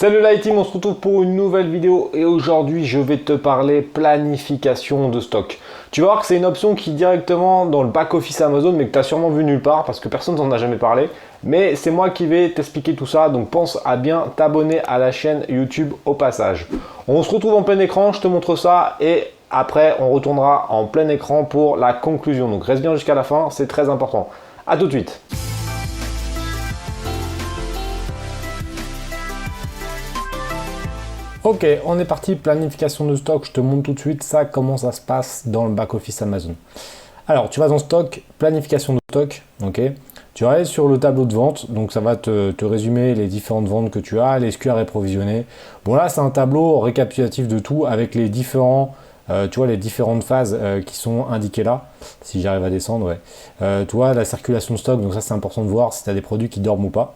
Salut la team, on se retrouve pour une nouvelle vidéo et aujourd'hui je vais te parler planification de stock. Tu vas voir que c'est une option qui est directement dans le back-office Amazon mais que tu as sûrement vu nulle part parce que personne t'en a jamais parlé. Mais c'est moi qui vais t'expliquer tout ça, donc pense à bien t'abonner à la chaîne YouTube au passage. On se retrouve en plein écran, je te montre ça et après on retournera en plein écran pour la conclusion. Donc reste bien jusqu'à la fin, c'est très important. A tout de suite. Ok, on est parti, planification de stock, je te montre tout de suite ça, comment ça se passe dans le back-office Amazon. Alors, tu vas dans stock, planification de stock, ok. Tu vas aller sur le tableau de vente, donc ça va te résumer les différentes ventes que tu as, les SKU à réprovisionner. Bon là, c'est un tableau récapitulatif de tout avec les différents, tu vois, les différentes phases qui sont indiquées là, si j'arrive à descendre, ouais. Tu vois, la circulation de stock, donc ça c'est important de voir si tu as des produits qui dorment ou pas.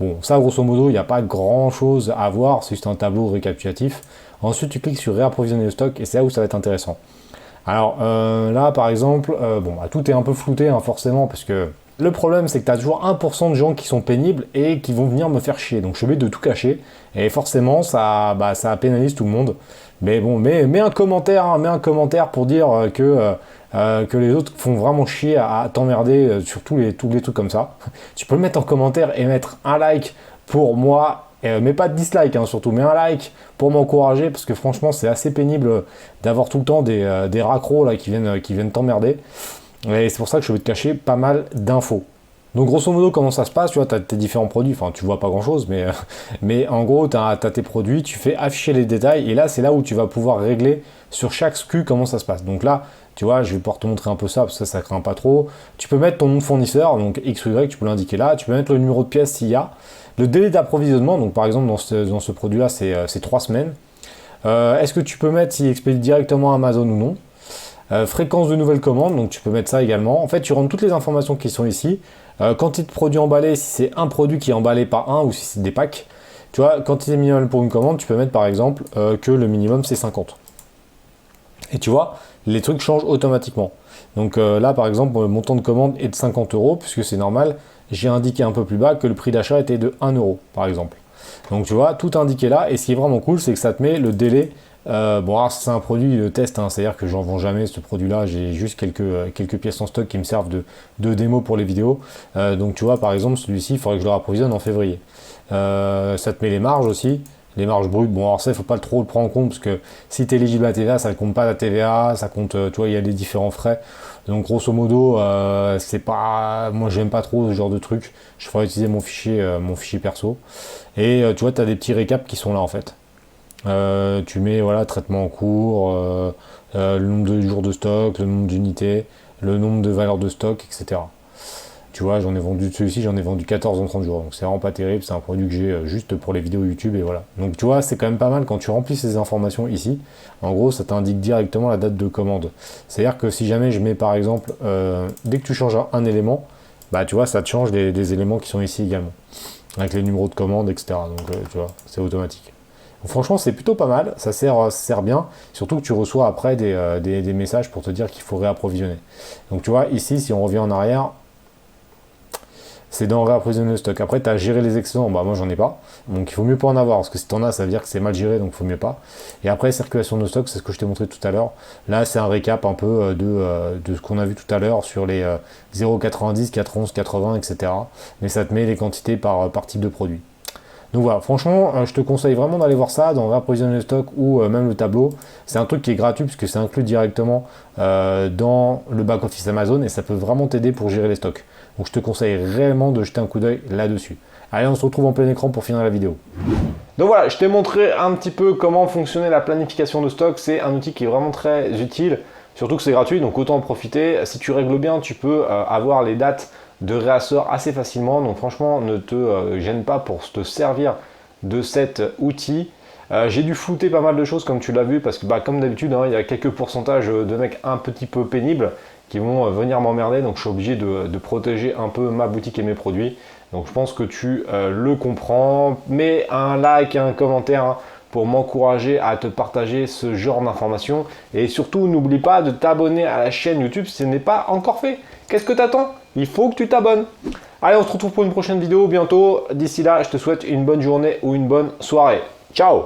Bon, ça grosso modo, il n'y a pas grand chose à voir, c'est juste un tableau récapitulatif. Ensuite, tu cliques sur réapprovisionner le stock et c'est là où ça va être intéressant. Alors là, par exemple, bon, bah, tout est un peu flouté, hein, forcément, parce que le problème, c'est que tu as toujours 1% de gens qui sont pénibles et qui vont venir me faire chier. Donc, je suis obligé de tout cacher et forcément, ça pénalise tout le monde. Mais bon, mets un commentaire, hein, mets un commentaire pour dire que les autres font vraiment chier à t'emmerder sur tous les trucs comme ça. Tu peux le mettre en commentaire et mettre un like pour moi, mais pas de dislike hein, surtout, mais un like pour m'encourager parce que franchement c'est assez pénible d'avoir tout le temps des raccros là, qui viennent t'emmerder. Et c'est pour ça que je vais te cacher pas mal d'infos. Donc grosso modo comment ça se passe, tu vois, tu as tes différents produits, enfin tu vois pas grand chose, mais en gros tu as tes produits, tu fais afficher les détails et là c'est là où tu vas pouvoir régler sur chaque SKU comment ça se passe. Donc là, tu vois, je vais pouvoir te montrer un peu ça parce que ça craint pas trop. Tu peux mettre ton nom de fournisseur, donc X ou Y, tu peux l'indiquer là, tu peux mettre le numéro de pièce s'il y a. Le délai d'approvisionnement, donc par exemple dans ce produit-là c'est 3 semaines. Est-ce que tu peux mettre s'il expédie directement à Amazon ou non. Fréquence de nouvelles commandes, donc tu peux mettre ça également. En fait, tu rentres toutes les informations qui sont ici. Quantité de produits emballés, si c'est un produit qui est emballé par un ou si c'est des packs. Tu vois, quantité minimale pour une commande, tu peux mettre par exemple que le minimum c'est 50. Et tu vois, les trucs changent automatiquement. Donc là, par exemple, le montant de commande est de 50 €, puisque c'est normal. J'ai indiqué un peu plus bas que le prix d'achat était de 1 €, par exemple. Donc tu vois, tout indiqué là. Et ce qui est vraiment cool, c'est que ça te met le délai. Bon, c'est un produit de test, hein, c'est-à-dire que j'en vends jamais ce produit-là. J'ai juste quelques pièces en stock qui me servent de démo pour les vidéos. Donc tu vois, par exemple, celui-ci, il faudrait que je le rapprovisionne en février. Ça te met les marges aussi. Les marges brutes, bon alors ça il faut pas trop le prendre en compte parce que si tu es éligible à la TVA, ça ne compte pas la TVA, ça compte, tu vois, il y a des différents frais. Donc grosso modo, c'est pas, moi j'aime pas trop ce genre de truc. Je ferai utiliser mon fichier perso. Et tu vois, tu as des petits récaps qui sont là en fait. Tu mets voilà, traitement en cours, le nombre de jours de stock, le nombre d'unités, le nombre de valeurs de stock, etc. Tu vois, j'en ai vendu celui-ci, j'en ai vendu 14 en 30 jours. Donc c'est vraiment pas terrible, c'est un produit que j'ai juste pour les vidéos YouTube et voilà. Donc tu vois, c'est quand même pas mal quand tu remplis ces informations ici. En gros, ça t'indique directement la date de commande. C'est-à-dire que si jamais je mets par exemple, dès que tu changes un élément, bah tu vois, ça te change des éléments qui sont ici également. Avec les numéros de commande, etc. Donc tu vois, c'est automatique. Donc, franchement, c'est plutôt pas mal, ça sert bien. Surtout que tu reçois après des messages pour te dire qu'il faut réapprovisionner. Donc tu vois, ici, si on revient en arrière, c'est dans réapprovisionner le stock. Après, tu as géré les excédents. Bah, moi, j'en ai pas. Donc, il faut mieux pas en avoir. Parce que si tu en as, ça veut dire que c'est mal géré. Donc, il faut mieux pas. Et après, circulation de stock, c'est ce que je t'ai montré tout à l'heure. Là, c'est un récap un peu de ce qu'on a vu tout à l'heure sur les 0,90, 91, 80, etc. Mais ça te met les quantités par type de produit. Donc voilà, franchement, je te conseille vraiment d'aller voir ça dans réapprovisionner le stock ou même le tableau. C'est un truc qui est gratuit puisque c'est inclus directement dans le back-office Amazon et ça peut vraiment t'aider pour gérer les stocks. Donc je te conseille réellement de jeter un coup d'œil là-dessus. Allez, on se retrouve en plein écran pour finir la vidéo. Donc voilà, je t'ai montré un petit peu comment fonctionnait la planification de stock. C'est un outil qui est vraiment très utile, surtout que c'est gratuit, donc autant en profiter. Si tu règles bien, tu peux avoir les dates de réassort assez facilement. Donc franchement, ne te gêne pas pour te servir de cet outil. J'ai dû flouter pas mal de choses comme tu l'as vu parce que comme d'habitude, hein, il y a quelques pourcentages de mecs un petit peu pénibles qui vont venir m'emmerder. Donc je suis obligé de protéger un peu ma boutique et mes produits. Donc je pense que tu le comprends. Mets un like et un commentaire hein, pour m'encourager à te partager ce genre d'informations. Et surtout, n'oublie pas de t'abonner à la chaîne YouTube si ce n'est pas encore fait. Qu'est-ce que tu attends? Il faut que tu t'abonnes. Allez, on se retrouve pour une prochaine vidéo bientôt. D'ici là, je te souhaite une bonne journée ou une bonne soirée. Ciao!